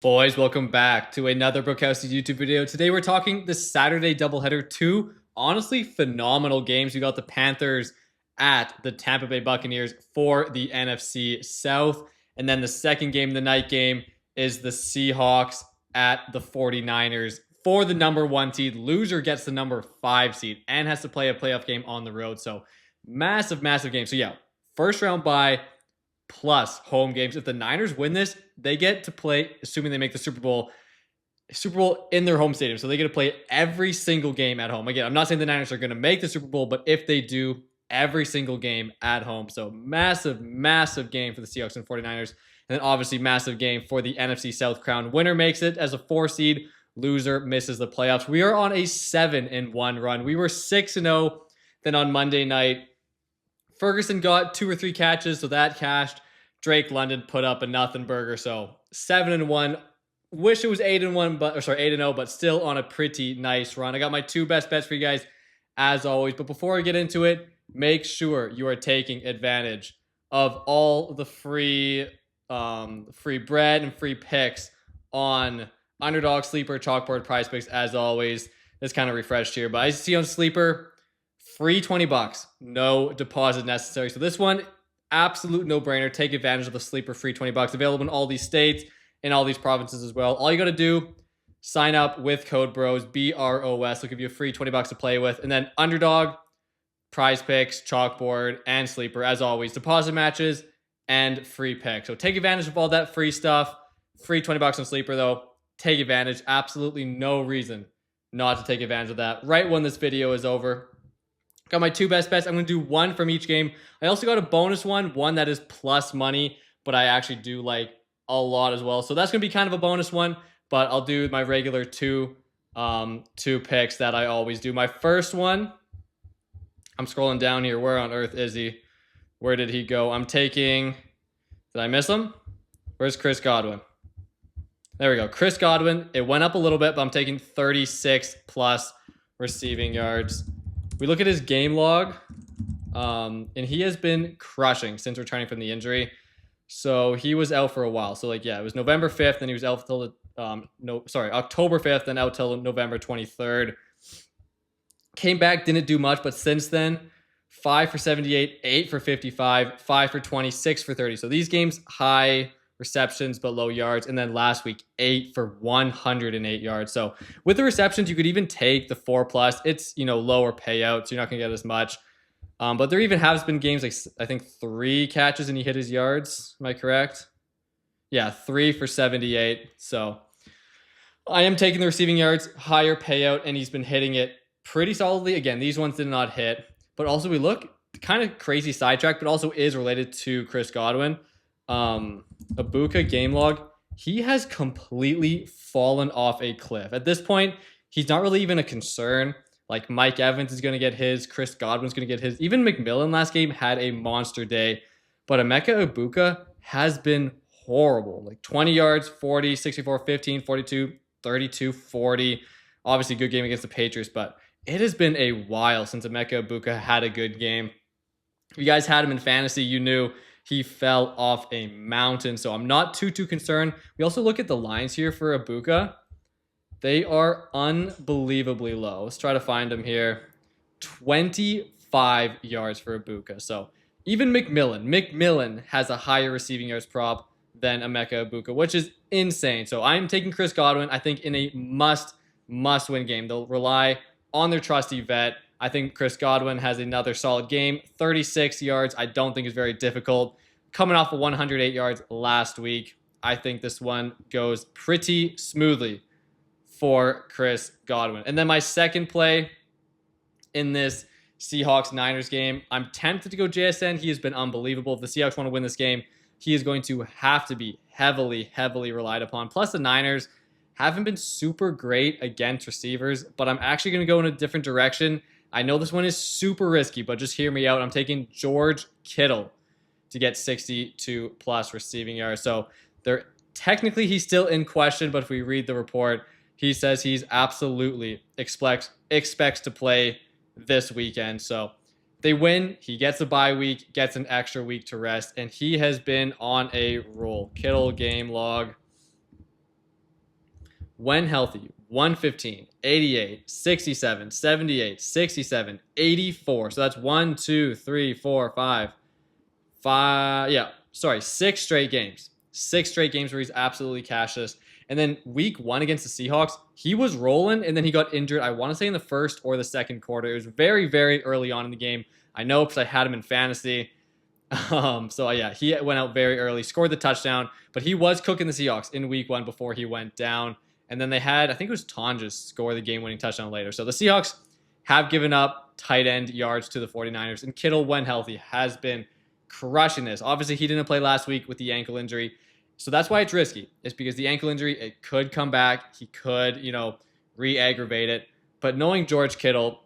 Boys, welcome back to another Brokowski's YouTube video. Today we're talking the Saturday doubleheader. Two honestly phenomenal games. We got the Panthers at the Tampa Bay Buccaneers for the NFC South. And then the second game, the night game, is the Seahawks at the 49ers for the number 1 seed. Loser gets the number 5 seed and has to play a playoff game on the road. So massive, massive game. So yeah, first round bye plus home games. If the Niners win this, they get to play, assuming they make the Super Bowl in their home stadium. So they get to play every single game at home. Again, I'm not saying the Niners are going to make the Super Bowl, but if they do, every single game at home. So massive, massive game for the Seahawks and 49ers. And then obviously massive game for the NFC South crown. Winner makes it as a 4 seed. Loser misses the playoffs. We are on a 7-1 run. We were 6-0. Then on Monday night, Ferguson got 2 or 3 catches, so that cashed. Drake London put up a nothing burger, so 7-1. Wish it was 8-1, but 8-0, but still on a pretty nice run. I got my 2 best bets for you guys, as always. But before I get into it, make sure you are taking advantage of all the free bread and free picks on Underdog, Sleeper, Chalkboard, PrizePicks, as always. It's kind of refreshed here, but I see on Sleeper, free $20, no deposit necessary. So this one, absolute no-brainer. Take advantage of the Sleeper free $20 available in all these states, in all these provinces as well. All you got to do, sign up with code BROS, BROS. They'll give you a free $20 to play with. And then Underdog, PrizePicks, Chalkboard, and Sleeper, as always. Deposit matches and free picks. So take advantage of all that free stuff. Free $20 on Sleeper, though. Take advantage. Absolutely no reason not to take advantage of that right when this video is over. Got my 2 best bets. I'm going to do 1 from each game. I also got a bonus one that is plus money, but I actually do like a lot as well. So that's going to be kind of a bonus one, but I'll do my regular two picks that I always do. My first one, I'm scrolling down here. Where on earth is he? Where did he go? I'm taking, did I miss him? Where's Chris Godwin? There we go. Chris Godwin. It went up a little bit, but I'm taking 36 plus receiving yards. We look at his game log, and he has been crushing since returning from the injury. So he was out for a while. So it was November 5th, and he was out till October 5th, and out till November 23rd. Came back, didn't do much, but since then, 5 for 78, 8 for 55, 5 for 20, 6 for 30. So these games, high receptions but low yards, and then last week 8 for 108 yards. So with the receptions, you could even take the 4+. It's lower payouts, you're not gonna get as much, but there even has been games like I think 3 catches and he hit his yards. Am I correct? Yeah, 3 for 78. So I am taking the receiving yards, higher payout, and he's been hitting it pretty solidly. Again, these ones did not hit, but also we look kind of crazy sidetrack, but also is related to Chris Godwin. Ibuka game log, he has completely fallen off a cliff. At this point, he's not really even a concern. Like Mike Evans is going to get his, Chris Godwin's going to get his. Even McMillan last game had a monster day, but Emeka Ibuka has been horrible. Like 20 yards, 40, 64, 15, 42, 32, 40. Obviously good game against the Patriots, but it has been a while since Emeka Ibuka had a good game. If you guys had him in fantasy, you knew he fell off a mountain, so I'm not too concerned. We also look at the lines here for Ibuka. They are unbelievably low. Let's try to find them here. 25 yards for Ibuka. So even McMillan has a higher receiving yards prop than Emeka Ibuka, which is insane. So I'm taking Chris Godwin, I think, in a must-win game. They'll rely on their trusty vet. I think Chris Godwin has another solid game. 36 yards, I don't think is very difficult. Coming off of 108 yards last week, I think this one goes pretty smoothly for Chris Godwin. And then my second play in this Seahawks-Niners game, I'm tempted to go JSN. He has been unbelievable. If the Seahawks want to win this game, he is going to have to be heavily relied upon. Plus the Niners haven't been super great against receivers, but I'm actually going to go in a different direction. I know this one is super risky, but just hear me out. I'm taking George Kittle to get 62 plus receiving yards. So technically he's still in question, but if we read the report, he says he's absolutely expects to play this weekend. So they win, he gets a bye week, gets an extra week to rest, and he has been on a roll. Kittle game log. when healthy, 115, 88, 67, 78, 67, 84. So that's 1, 2, 3, 4, 5. Yeah, sorry, 6 straight games. 6 straight games where he's absolutely cashed this. And then week 1 against the Seahawks, he was rolling and then he got injured. I want to say in the first or the second quarter. It was very, very early on in the game. I know because I had him in fantasy. So yeah, he went out very early, scored the touchdown, but he was cooking the Seahawks in week 1 before he went down. And then they had, I think it was Tonjes score the game-winning touchdown later. So the Seahawks have given up tight end yards to the 49ers, and Kittle, when healthy, has been crushing this. Obviously, he didn't play last week with the ankle injury, so that's why it's risky. It's because the ankle injury, it could come back. He could, re-aggravate it. But knowing George Kittle,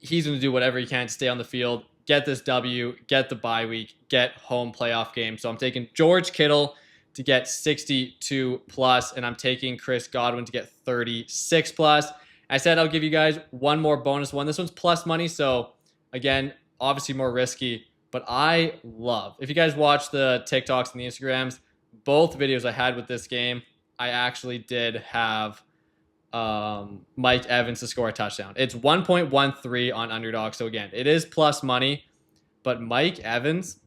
he's going to do whatever he can to stay on the field, get this W, get the bye week, get home playoff game. So I'm taking George Kittle to get 62 plus, and I'm taking Chris Godwin to get 36 plus. I said I'll give you guys one more bonus one. This one's plus money, so again, obviously more risky, but I love. If you guys watch the TikToks and the Instagrams, both videos I had with this game, I actually did have Mike Evans to score a touchdown. It's 1.13 on Underdog, so again, it is plus money, but Mike Evans,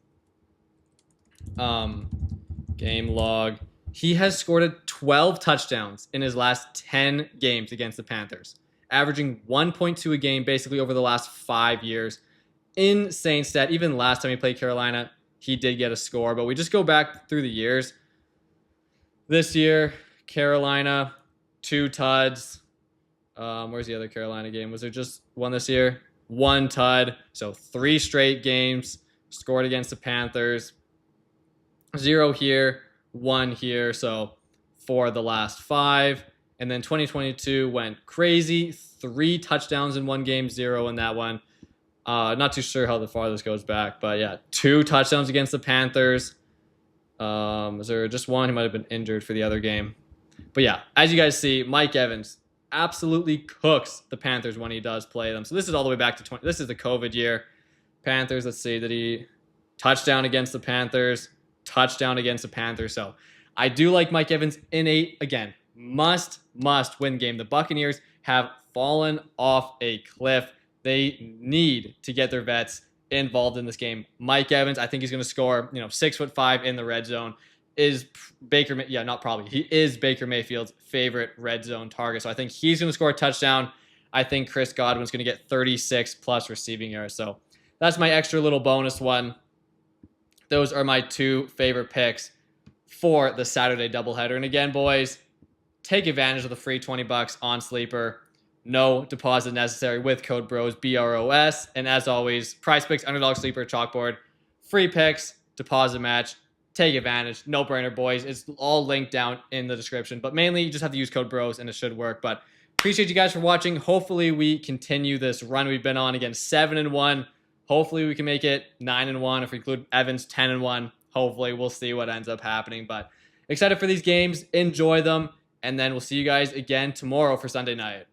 game log, he has scored 12 touchdowns in his last 10 games against the Panthers, averaging 1.2 a game basically over the last 5 years. Insane stat. Even last time he played Carolina, he did get a score, but we just go back through the years. This year, Carolina, 2 tuds. Where's the other Carolina game? Was there just one this year? 1 tud. So 3 straight games scored against the Panthers. 0 here, 1 here. So for the last 5. And then 2022 went crazy. 3 touchdowns in one game, 0 in that one. Not too sure how far this goes back, but yeah, 2 touchdowns against the Panthers. Was there just one? He might have been injured for the other game. But yeah, as you guys see, Mike Evans absolutely cooks the Panthers when he does play them. So this is all the way back to this is the COVID year. Panthers, let's see, that he touchdown against the Panthers, touchdown against the Panthers. So I do like Mike Evans in a, again, must win game. The Buccaneers have fallen off a cliff. They need to get their vets involved in this game. Mike Evans, I think he's going to score, 6'5" in the red zone. Is he is Baker Mayfield's favorite red zone target. So I think he's going to score a touchdown. I think Chris Godwin's going to get 36 plus receiving yards. So that's my extra little bonus one. Those are my 2 favorite picks for the Saturday doubleheader. And again, boys, take advantage of the free $20 on Sleeper. No deposit necessary with code BROS, BROS. And as always, PrizePicks Underdog Sleeper Chalkboard. Free picks, deposit match. Take advantage. No brainer, boys. It's all linked down in the description. But mainly, you just have to use code BROS and it should work. But appreciate you guys for watching. Hopefully, we continue this run we've been on. Again, 7-1. Hopefully, we can make it 9-1. If we include Evans, 10-1. Hopefully, we'll see what ends up happening. But excited for these games. Enjoy them. And then we'll see you guys again tomorrow for Sunday night.